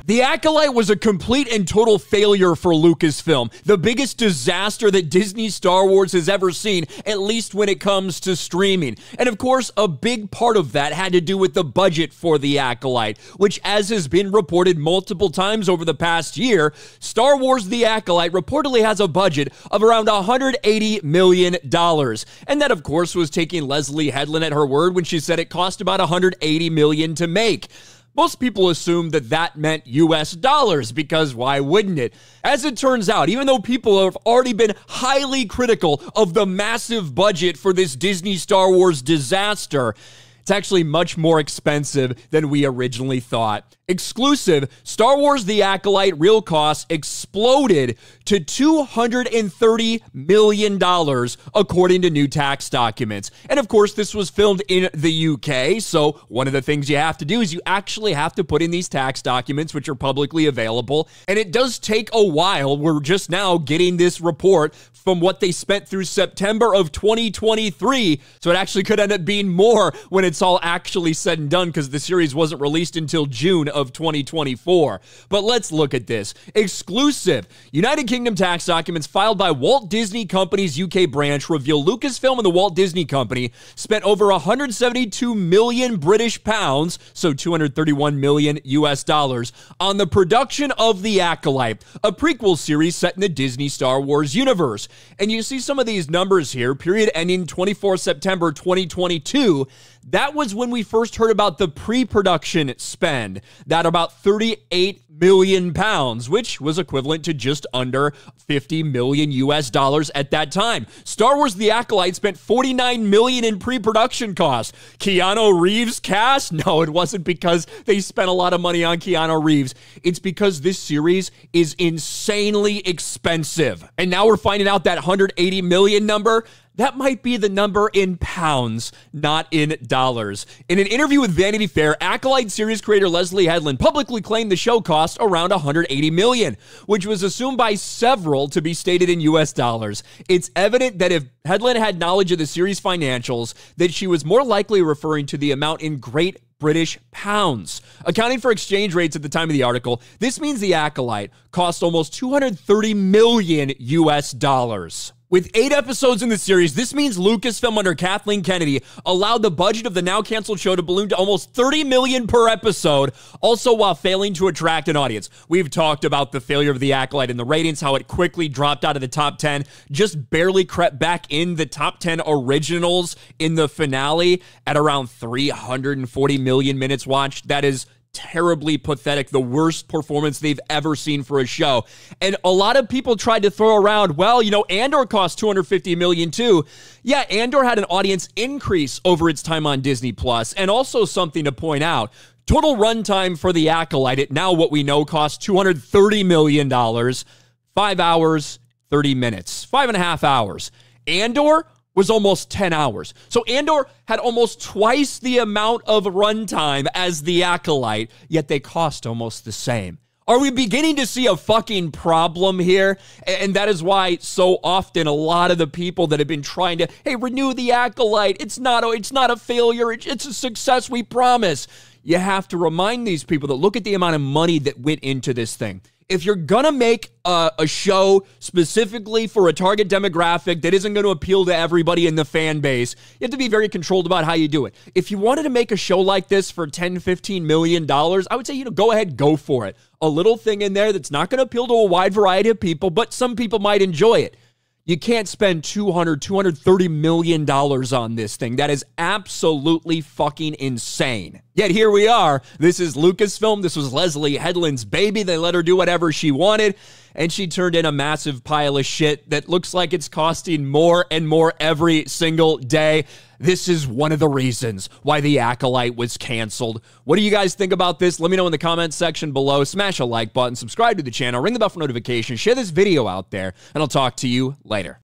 The Acolyte was a complete and total failure for Lucasfilm, the biggest disaster that Disney Star Wars has ever seen, at least when it comes to streaming. And of course, a big part of that had to do with the budget for The Acolyte, which, as has been reported multiple times over the past year, Star Wars The Acolyte reportedly has a budget of around $180 million. And that, of course, was taking Leslie Headland at her word when she said it cost about $180 million to make. Most people assumed that that meant US dollars, because why wouldn't it? As it turns out, even though people have already been highly critical of the massive budget for this Disney Star Wars disaster, it's actually much more expensive than we originally thought. Exclusive, Star Wars The Acolyte real costs exploded to $230 million, according to new tax documents. And of course, this was filmed in the UK, so one of the things you have to do is you actually have to put in these tax documents, which are publicly available. And it does take a while. We're just now getting this report from what they spent through September of 2023, so it actually could end up being more when it's all actually said and done, because the series wasn't released until June of 2024. But let's look at this. Exclusive. United Kingdom tax documents filed by Walt Disney Company's UK branch reveal Lucasfilm and the Walt Disney Company spent over 172 million British pounds, so 231 million US dollars, on the production of The Acolyte, a prequel series set in the Disney Star Wars universe. And you see some of these numbers here, period ending 24 September 2022. That was when we first heard about the pre-production spend, that about 38 million pounds, which was equivalent to just under 50 million US dollars at that time. Star Wars The Acolyte spent 49 million in pre-production costs. Keanu Reeves cast? No, it wasn't because they spent a lot of money on Keanu Reeves. It's because this series is insanely expensive. And now we're finding out that 180 million number, that might be the number in pounds, not in dollars. In an interview with Vanity Fair, Acolyte series creator Leslie Headland publicly claimed the show cost around $180 million, which was assumed by several to be stated in US dollars. It's evident that if Headland had knowledge of the series' financials, that she was more likely referring to the amount in Great British pounds. Accounting for exchange rates at the time of the article, this means The Acolyte cost almost 230 million US dollars. With 8 episodes in the series, this means Lucasfilm under Kathleen Kennedy allowed the budget of the now-canceled show to balloon to almost $30 million per episode, also while failing to attract an audience. We've talked about the failure of The Acolyte and the ratings, how it quickly dropped out of the top 10, just barely crept back in the top 10 originals in the finale at around 340 million minutes watched. That is terribly pathetic, the worst performance they've ever seen for a show. And a lot of people tried to throw around, well, you know, Andor cost $250 million too. Yeah, Andor had an audience increase over its time on Disney Plus. And also something to point out, total runtime for The Acolyte, now what we know, costs $230 million, 5 hours, 30 minutes, 5.5 hours. Andor was almost 10 hours. So Andor had almost twice the amount of runtime as The Acolyte, yet they cost almost the same. Are we beginning to see a fucking problem here? And that is why so often a lot of the people that have been trying to, hey, renew The Acolyte, it's not a failure, it's a success, we promise. You have to remind these people that look at the amount of money that went into this thing. If you're gonna make a show specifically for a target demographic that isn't going to appeal to everybody in the fan base, you have to be very controlled about how you do it. If you wanted to make a show like this for $10-15 million, I would say, you know, go ahead, go for it. A little thing in there that's not going to appeal to a wide variety of people, but some people might enjoy it. You can't spend $230 million on this thing. That is absolutely fucking insane. Yet here we are. This is Lucasfilm. This was Leslie Headland's baby. They let her do whatever she wanted, and she turned in a massive pile of shit that looks like it's costing more and more every single day. This is one of the reasons why The Acolyte was canceled. What do you guys think about this? Let me know in the comments section below. Smash a like button, subscribe to the channel, ring the bell for notifications, share this video out there, and I'll talk to you later.